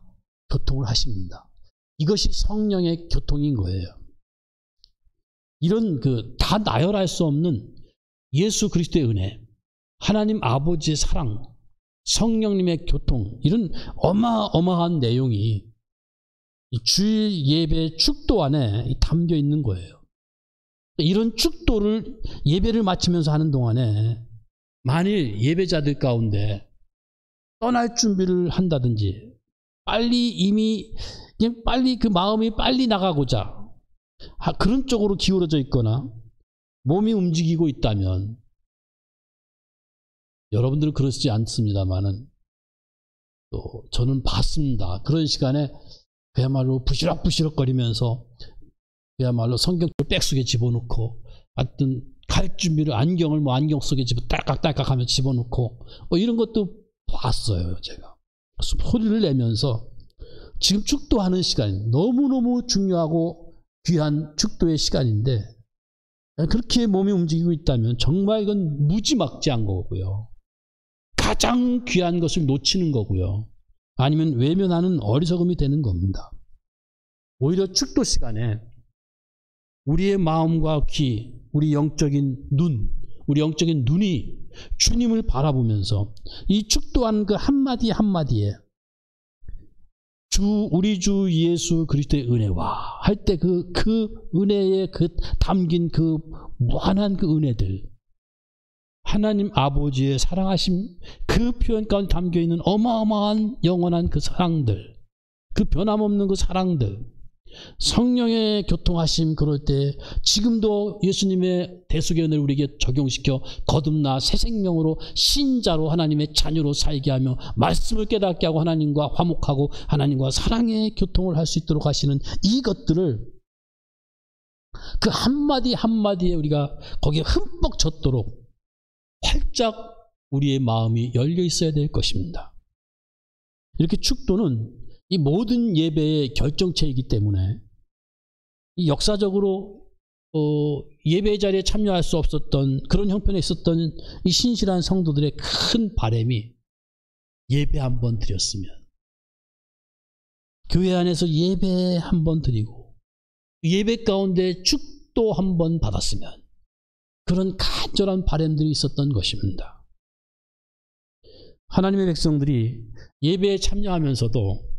교통을 하십니다. 이것이 성령의 교통인 거예요. 이런 다 나열할 수 없는 예수 그리스도의 은혜, 하나님 아버지의 사랑, 성령님의 교통, 이런 어마어마한 내용이 이 주일 예배 축도 안에 담겨 있는 거예요. 이런 축도를 예배를 마치면서 하는 동안에 만일 예배자들 가운데 떠날 준비를 한다든지 빨리 그 마음이 빨리 나가고자 그런 쪽으로 기울어져 있거나 몸이 움직이고 있다면, 여러분들은 그러시지 않습니다만은 또 저는 봤습니다. 그런 시간에 그야말로 부시럭부시럭거리면서 그야말로 성경 백속에 집어넣고, 하여튼 갈 준비를 안경 속에 딸깍딸깍 하며 집어넣고 이런 것도 봤어요. 제가 소리를 내면서 지금 축도하는 시간, 너무너무 중요하고 귀한 축도의 시간인데 그렇게 몸이 움직이고 있다면 정말 이건 무지막지한 거고요. 가장 귀한 것을 놓치는 거고요. 아니면 외면하는 어리석음이 되는 겁니다. 오히려 축도 시간에 우리의 마음과 귀, 우리 영적인 눈이 주님을 바라보면서 이 축도한 그 한마디 한마디에 우리 주 예수 그리스도의 은혜와 할 때 그 은혜에 담긴 그 무한한 그 은혜들, 하나님 아버지의 사랑하심, 그 표현 가운데 담겨 있는 어마어마한 영원한 그 사랑들, 그 변함없는 그 사랑들, 성령의 교통하심, 그럴 때 지금도 예수님의 대속의 은혜를 우리에게 적용시켜 거듭나 새 생명으로 신자로 하나님의 자녀로 살게 하며 말씀을 깨닫게 하고 하나님과 화목하고 하나님과 사랑의 교통을 할 수 있도록 하시는 이것들을 그 한마디 한마디에 우리가 거기에 흠뻑 젖도록 활짝 우리의 마음이 열려 있어야 될 것입니다. 이렇게 축도는 이 모든 예배의 결정체이기 때문에 이 역사적으로 예배 자리에 참여할 수 없었던 그런 형편에 있었던 이 신실한 성도들의 큰 바람이 예배 한 번 드렸으면, 교회 안에서 예배 한 번 드리고 예배 가운데 축도 한 번 받았으면, 그런 간절한 바람들이 있었던 것입니다. 하나님의 백성들이 예배에 참여하면서도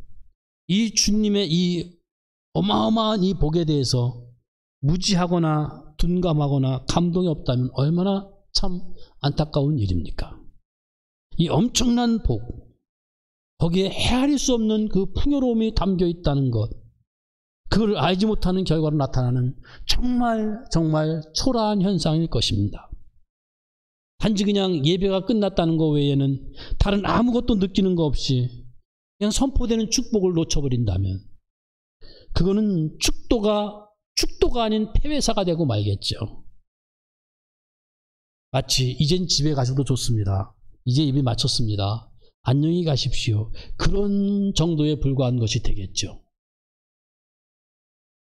이 주님의 이 어마어마한 이 복에 대해서 무지하거나 둔감하거나 감동이 없다면 얼마나 참 안타까운 일입니까? 이 엄청난 복, 거기에 헤아릴 수 없는 그 풍요로움이 담겨 있다는 것, 그걸 알지 못하는 결과로 나타나는 정말 초라한 현상일 것입니다. 단지 그냥 예배가 끝났다는 것 외에는 다른 아무것도 느끼는 거 없이 그냥 선포되는 축복을 놓쳐버린다면 그거는 축도가 아닌 패배사가 되고 말겠죠. 마치 이젠 집에 가셔도 좋습니다. 이제 예배 마쳤습니다. 안녕히 가십시오. 그런 정도에 불과한 것이 되겠죠.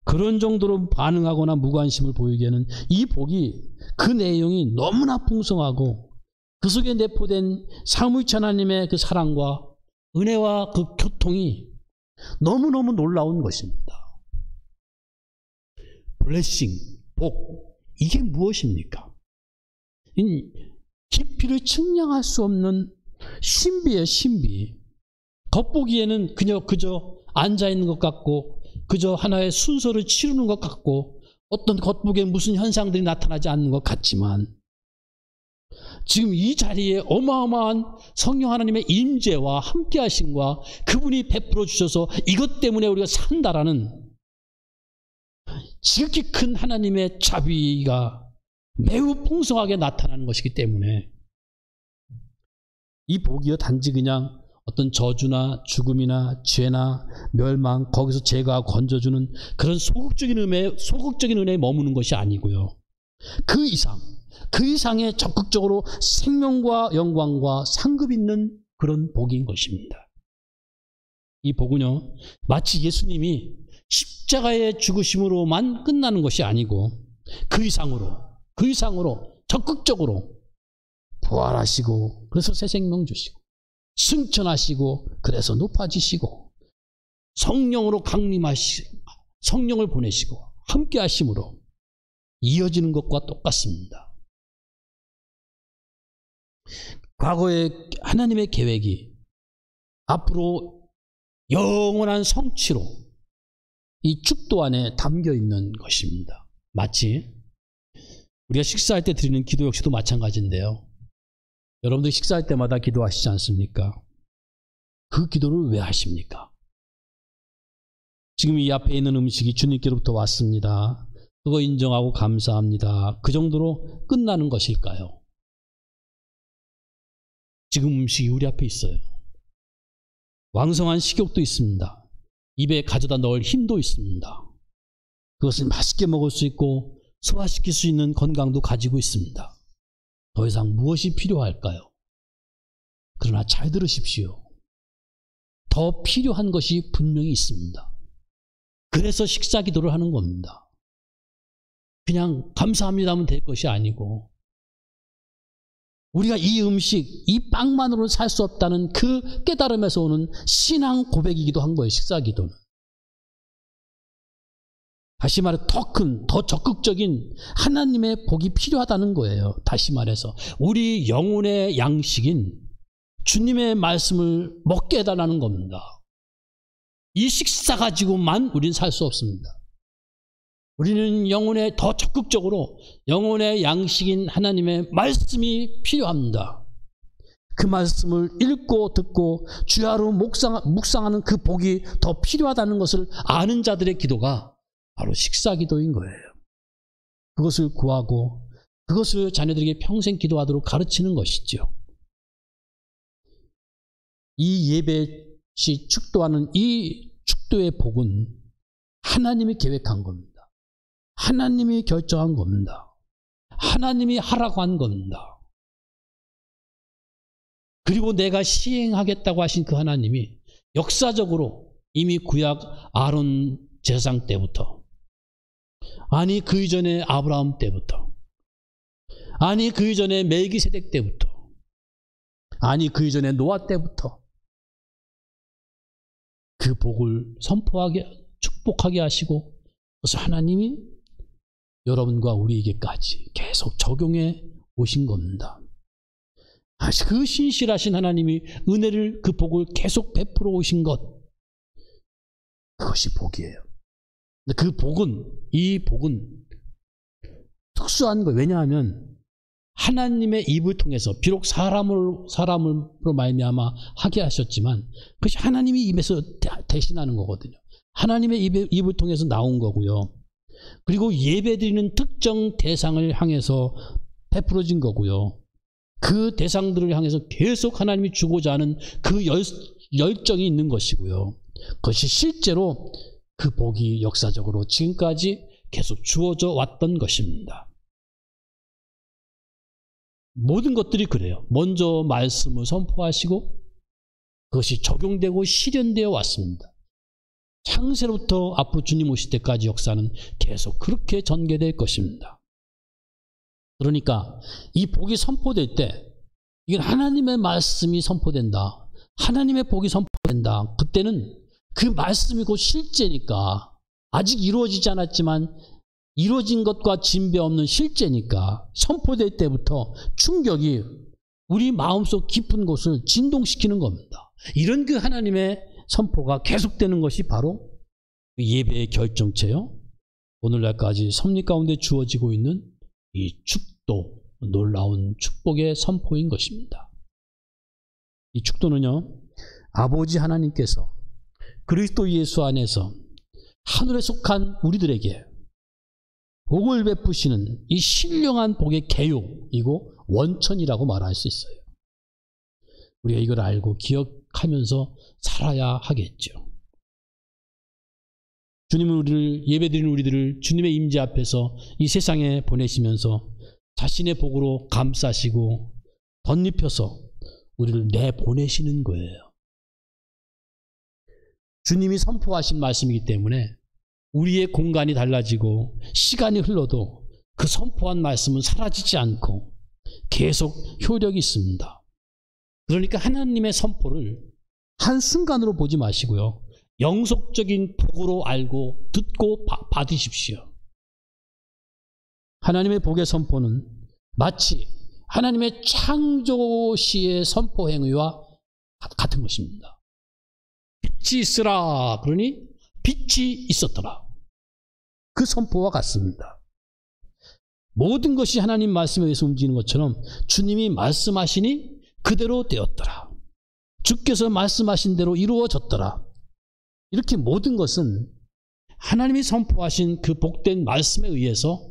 그런 정도로 반응하거나 무관심을 보이기에는 이 복이, 그 내용이 너무나 풍성하고 그 속에 내포된 삼위일체 하나님의 그 사랑과 은혜와 그 교통이 너무너무 놀라운 것입니다. 블레싱, 복, 이게 무엇입니까? 깊이를 측량할 수 없는 신비예요, 신비. 겉보기에는 그저 앉아있는 것 같고 그저 하나의 순서를 치르는 것 같고 어떤 겉보기에 무슨 현상들이 나타나지 않는 것 같지만 지금 이 자리에 어마어마한 성령 하나님의 임재와 함께하심과 그분이 베풀어 주셔서 이것 때문에 우리가 산다라는 지극히 큰 하나님의 자비가 매우 풍성하게 나타나는 것이기 때문에 이 복이요 단지 그냥 어떤 저주나 죽음이나 죄나 멸망, 거기서 제가 건져주는 그런 소극적인 은혜에 머무는 것이 아니고요. 그 이상의 적극적으로 생명과 영광과 상급 있는 그런 복인 것입니다. 이 복은요, 마치 예수님이 십자가의 죽으심으로만 끝나는 것이 아니고 그 이상으로 적극적으로 부활하시고 그래서 새 생명 주시고 승천하시고 그래서 높아지시고 성령으로 강림하시고 성령을 보내시고 함께 하심으로 이어지는 것과 똑같습니다. 과거의 하나님의 계획이 앞으로 영원한 성취로 이 축도 안에 담겨 있는 것입니다. 마치 우리가 식사할 때 드리는 기도 역시도 마찬가지인데요. 여러분들 식사할 때마다 기도하시지 않습니까? 그 기도를 왜 하십니까? 지금 이 앞에 있는 음식이 주님께로부터 왔습니다. 그거 인정하고 감사합니다. 그 정도로 끝나는 것일까요? 지금 음식이 우리 앞에 있어요. 왕성한 식욕도 있습니다. 입에 가져다 넣을 힘도 있습니다. 그것을 맛있게 먹을 수 있고 소화시킬 수 있는 건강도 가지고 있습니다. 더 이상 무엇이 필요할까요? 그러나 잘 들으십시오. 더 필요한 것이 분명히 있습니다. 그래서 식사 기도를 하는 겁니다. 그냥 감사합니다 하면 될 것이 아니고 우리가 이 음식, 이 빵만으로는 살 수 없다는 그 깨달음에서 오는 신앙 고백이기도 한 거예요. 식사 기도는. 다시 말해 더 큰, 더 적극적인 하나님의 복이 필요하다는 거예요. 다시 말해서 우리 영혼의 양식인 주님의 말씀을 먹게 해달라는 겁니다. 이 식사 가지고만 우리는 살 수 없습니다. 우리는 영혼의 더 적극적으로 영혼의 양식인 하나님의 말씀이 필요합니다. 그 말씀을 읽고 듣고 주야로 묵상하는 그 복이 더 필요하다는 것을 아는 자들의 기도가 바로 식사 기도인 거예요. 그것을 구하고 그것을 자녀들에게 평생 기도하도록 가르치는 것이죠. 이 예배시 축도하는 이 축도의 복은 하나님이 계획한 겁니다. 하나님이 결정한 겁니다. 하나님이 하라고 한 겁니다. 그리고 내가 시행하겠다고 하신 그 하나님이 역사적으로 이미 구약 아론 제사장 때부터, 아니 그 이전에 아브라함 때부터, 아니 그 이전에 멜기세덱 때부터, 아니 그 이전에 노아 때부터 그 복을 선포하게 축복하게 하시고 그래서 하나님이 여러분과 우리에게까지 계속 적용해 오신 겁니다. 그 신실하신 하나님이 은혜를, 그 복을 계속 베풀어 오신 것, 그것이 복이에요. 근데 그 복은, 이 복은 특수한 거예요. 왜냐하면 하나님의 입을 통해서, 비록 사람으로 말미암아 하게 하셨지만 그것이 하나님이 입에서 대신하는 거거든요. 하나님의 입을 통해서 나온 거고요. 그리고 예배드리는 특정 대상을 향해서 베풀어진 거고요. 그 대상들을 향해서 계속 하나님이 주고자 하는 그 열정이 있는 것이고요. 그것이 실제로 그 복이 역사적으로 지금까지 계속 주어져 왔던 것입니다. 모든 것들이 그래요. 먼저 말씀을 선포하시고 그것이 적용되고 실현되어 왔습니다. 창세로부터 앞으로 주님 오실 때까지 역사는 계속 그렇게 전개될 것입니다. 그러니까 이 복이 선포될 때 이건 하나님의 말씀이 선포된다. 하나님의 복이 선포된다. 그때는 그 말씀이 곧 실제니까, 아직 이루어지지 않았지만 이루어진 것과 진배 없는 실제니까 선포될 때부터 충격이 우리 마음속 깊은 곳을 진동시키는 겁니다. 이런 그 하나님의 선포가 계속되는 것이 바로 예배의 결정체요. 오늘날까지 섭리 가운데 주어지고 있는 이 축도, 놀라운 축복의 선포인 것입니다. 이 축도는요, 아버지 하나님께서 그리스도 예수 안에서 하늘에 속한 우리들에게 복을 베푸시는 이 신령한 복의 개요이고 원천이라고 말할 수 있어요. 우리가 이걸 알고 기억하면서 살아야 하겠죠. 주님은 우리를, 예배드리는 우리들을 주님의 임재 앞에서 이 세상에 보내시면서 자신의 복으로 감싸시고 덧입혀서 우리를 내보내시는 거예요. 주님이 선포하신 말씀이기 때문에 우리의 공간이 달라지고 시간이 흘러도 그 선포한 말씀은 사라지지 않고 계속 효력이 있습니다. 그러니까 하나님의 선포를 한순간으로 보지 마시고요, 영속적인 복으로 알고 듣고 받으십시오. 하나님의 복의 선포는 마치 하나님의 창조 시의 선포 행위와 같은 것입니다. 빛이 있으라 그러니 빛이 있었더라. 그 선포와 같습니다. 모든 것이 하나님 말씀에 의해서 움직이는 것처럼 주님이 말씀하시니 그대로 되었더라. 주께서 말씀하신 대로 이루어졌더라. 이렇게 모든 것은 하나님이 선포하신 그 복된 말씀에 의해서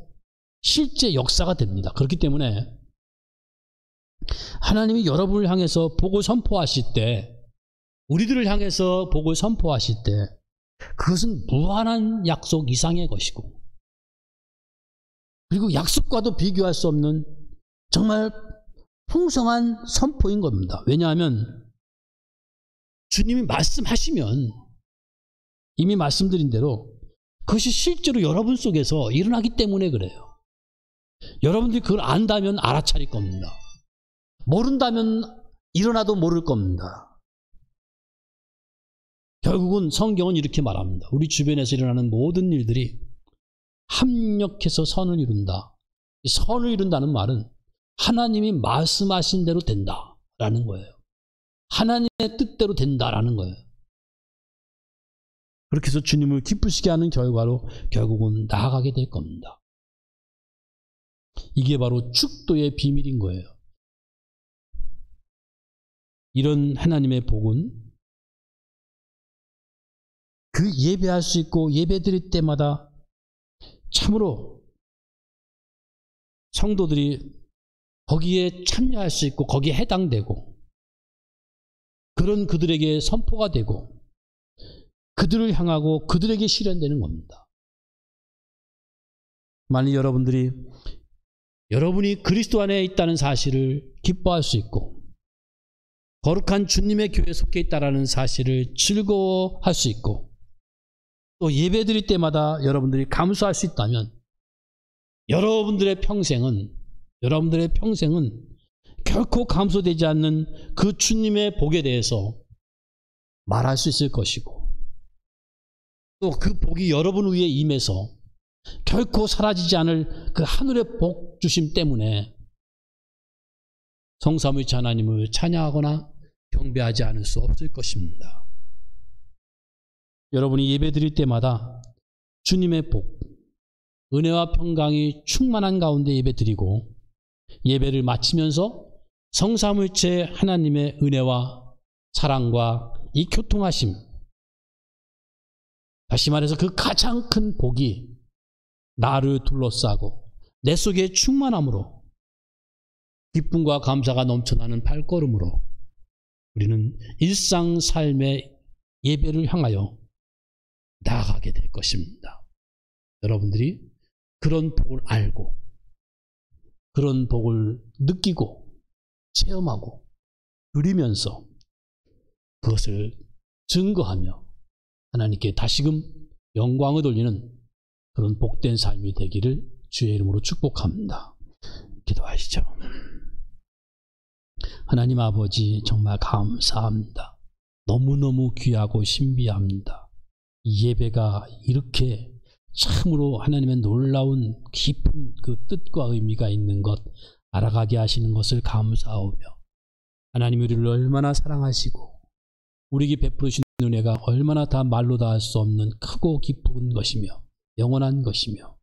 실제 역사가 됩니다. 그렇기 때문에 하나님이 여러분을 향해서 복을 선포하실 때, 우리들을 향해서 복을 선포하실 때 그것은 무한한 약속 이상의 것이고, 그리고 약속과도 비교할 수 없는 정말 풍성한 선포인 겁니다. 왜냐하면 주님이 말씀하시면 이미 말씀드린 대로 그것이 실제로 여러분 속에서 일어나기 때문에 그래요. 여러분들이 그걸 안다면 알아차릴 겁니다. 모른다면 일어나도 모를 겁니다. 결국은 성경은 이렇게 말합니다. 우리 주변에서 일어나는 모든 일들이 합력해서 선을 이룬다. 이 선을 이룬다는 말은 하나님이 말씀하신 대로 된다라는 거예요. 하나님의 뜻대로 된다라는 거예요. 그렇게 해서 주님을 기쁘시게 하는 결과로 결국은 나아가게 될 겁니다. 이게 바로 축도의 비밀인 거예요. 이런 하나님의 복은 그 예배할 수 있고 예배드릴 때마다 참으로 성도들이 거기에 참여할 수 있고 거기에 해당되고 그런 그들에게 선포가 되고 그들을 향하고 그들에게 실현되는 겁니다. 만일 여러분이 그리스도 안에 있다는 사실을 기뻐할 수 있고 거룩한 주님의 교회에 속해 있다는 사실을 즐거워할 수 있고 또 예배드릴 때마다 여러분들이 감수할 수 있다면 여러분들의 평생은 결코 감소되지 않는 그 주님의 복에 대해서 말할 수 있을 것이고 또 그 복이 여러분 위에 임해서 결코 사라지지 않을 그 하늘의 복 주심 때문에 성삼위일체 하나님을 찬양하거나 경배하지 않을 수 없을 것입니다. 여러분이 예배드릴 때마다 주님의 복, 은혜와 평강이 충만한 가운데 예배드리고 예배를 마치면서 성삼위일체 하나님의 은혜와 사랑과 이 교통하심, 다시 말해서 그 가장 큰 복이 나를 둘러싸고 내 속에 충만함으로 기쁨과 감사가 넘쳐나는 발걸음으로 우리는 일상 삶의 예배를 향하여 나아가게 될 것입니다. 여러분들이 그런 복을 알고 그런 복을 느끼고 체험하고 누리면서 그것을 증거하며 하나님께 다시금 영광을 돌리는 그런 복된 삶이 되기를 주의 이름으로 축복합니다. 기도하시죠. 하나님 아버지, 정말 감사합니다. 너무너무 귀하고 신비합니다. 이 예배가 이렇게 참으로 하나님의 놀라운 깊은 그 뜻과 의미가 있는 것 알아가게 하시는 것을 감사하며, 하나님 우리를 얼마나 사랑하시고 우리에게 베푸시는 은혜가 얼마나 다 말로 다 할 수 없는 크고 깊은 것이며 영원한 것이며,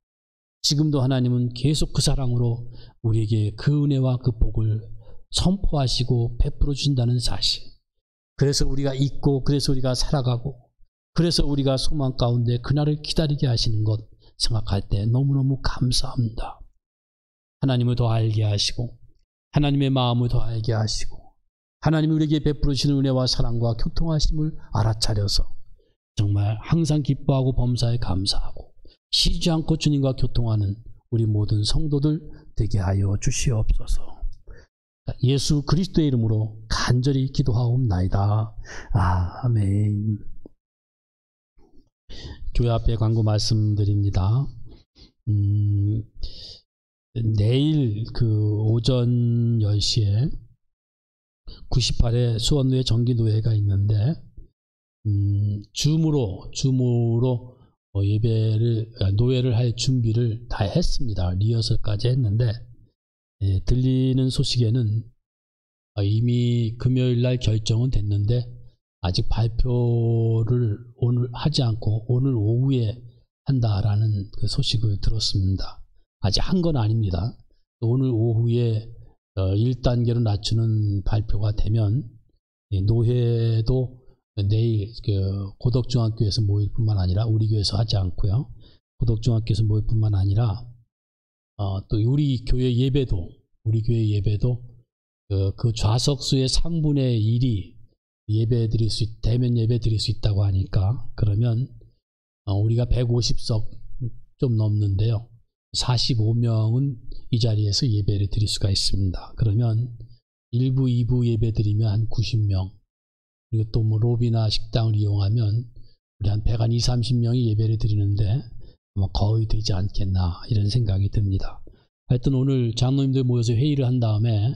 지금도 하나님은 계속 그 사랑으로 우리에게 그 은혜와 그 복을 선포하시고 베풀어 주신다는 사실, 그래서 우리가 있고 그래서 우리가 살아가고 그래서 우리가 소망 가운데 그날을 기다리게 하시는 것 생각할 때 너무너무 감사합니다. 하나님을 더 알게 하시고 하나님의 마음을 더 알게 하시고 하나님이 우리에게 베풀으시는 은혜와 사랑과 교통하심을 알아차려서 정말 항상 기뻐하고 범사에 감사하고 쉬지 않고 주님과 교통하는 우리 모든 성도들 되게 하여 주시옵소서. 예수 그리스도의 이름으로 간절히 기도하옵나이다. 아멘. 교회 앞에 광고 말씀드립니다. 내일 그 오전 10시에 98회 수원노회 정기노회가 있는데 줌으로 노회를 할 준비를 다 했습니다. 리허설까지 했는데 들리는 소식에는 이미 금요일날 결정은 됐는데 아직 발표를 오늘 하지 않고 오늘 오후에 한다라는 그 소식을 들었습니다. 아직 한 건 아닙니다. 오늘 오후에 1단계로 낮추는 발표가 되면 노회도 내일 그 고덕중학교에서 모일 뿐만 아니라 우리 교회에서 하지 않고요. 고덕중학교에서 모일 뿐만 아니라 또 우리 교회 예배도 그 좌석수의 3분의 1이 대면 예배 드릴 수 있다고 하니까, 그러면 우리가 150석 좀 넘는데요. 45명은 이 자리에서 예배를 드릴 수가 있습니다. 그러면 1부, 2부 예배 드리면 한 90명, 그리고 또 뭐 로비나 식당을 이용하면 우리 한 120, 30명이 예배를 드리는데 아마 거의 되지 않겠나 이런 생각이 듭니다. 하여튼 오늘 장로님들 모여서 회의를 한 다음에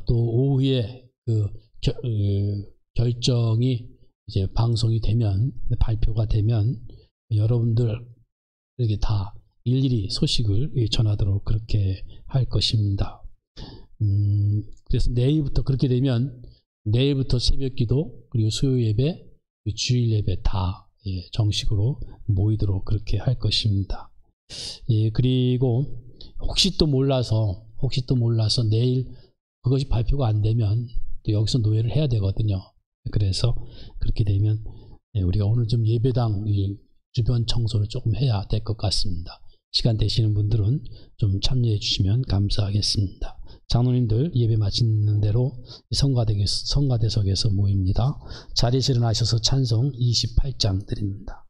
또 오후에 결정이 이제 방송이 되면, 발표가 되면 여러분들에게 다 일일이 소식을 전하도록 그렇게 할 것입니다. 그래서 내일부터 그렇게 되면 내일부터 새벽기도 그리고 수요 예배, 주일 예배 다 정식으로 모이도록 그렇게 할 것입니다. 그리고 혹시 또 몰라서 내일 그것이 발표가 안 되면 또 여기서 노예를 해야 되거든요. 그래서 그렇게 되면 우리가 오늘 좀 예배당 주변 청소를 조금 해야 될 것 같습니다. 시간 되시는 분들은 좀 참여해 주시면 감사하겠습니다. 장로님들 예배 마치는 대로 성가대석에서 모입니다. 자리에서 일어나셔서 찬송 28장 드립니다.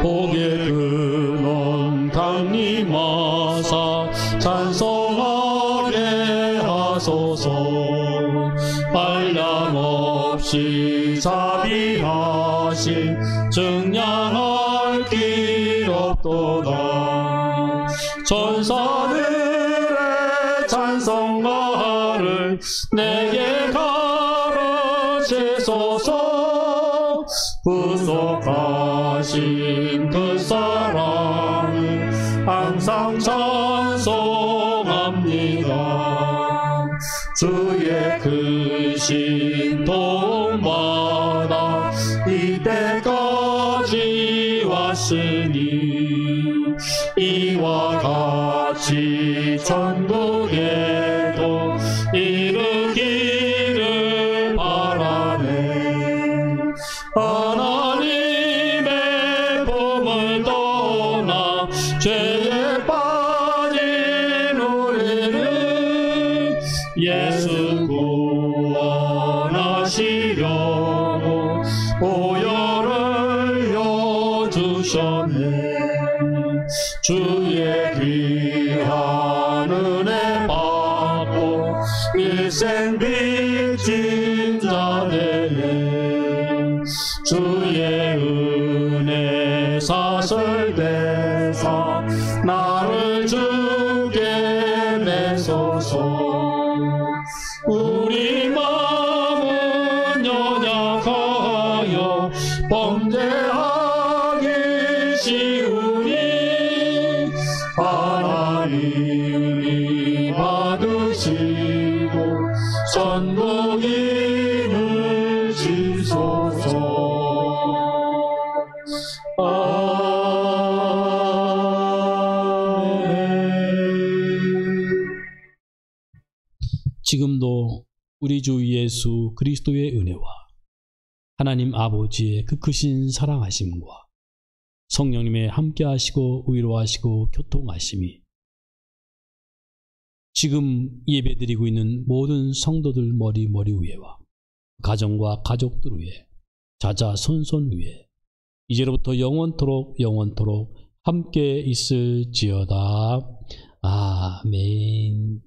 복의 근원 강림하사 찬송하게 하소서. 한량없이 자비하신 증량할 길 없도다. 천사들의 찬송가를 내게 가르치소서. 구속하 하신 그 사랑을 항상 찬송합니다. 주의 크신 도움받아 이때까지 왔으니 이와 같이 천국에도 이르기를 바라네. 하나님의 품을 떠나 죄에 빠진 우리를 예수 구원하시려고 보혈을 여주셨네. 주의 귀한 은혜 받고 일생 빚진 자 되네. 주의 은혜 사설대사 나를 주게 매소서. 우리 마음은 연약하여 범죄하기 쉬우니 하나님이 받으시고 선국임을 지소서. 지금도 우리 주 예수 그리스도의 은혜와 하나님 아버지의 그 크신 사랑하심과 성령님의 함께하시고 위로하시고 교통하심이 지금 예배드리고 있는 모든 성도들 머리 위에와 가정과 가족들 위에 자자손손 위에 이제로부터 영원토록 함께 있을지어다. 아멘.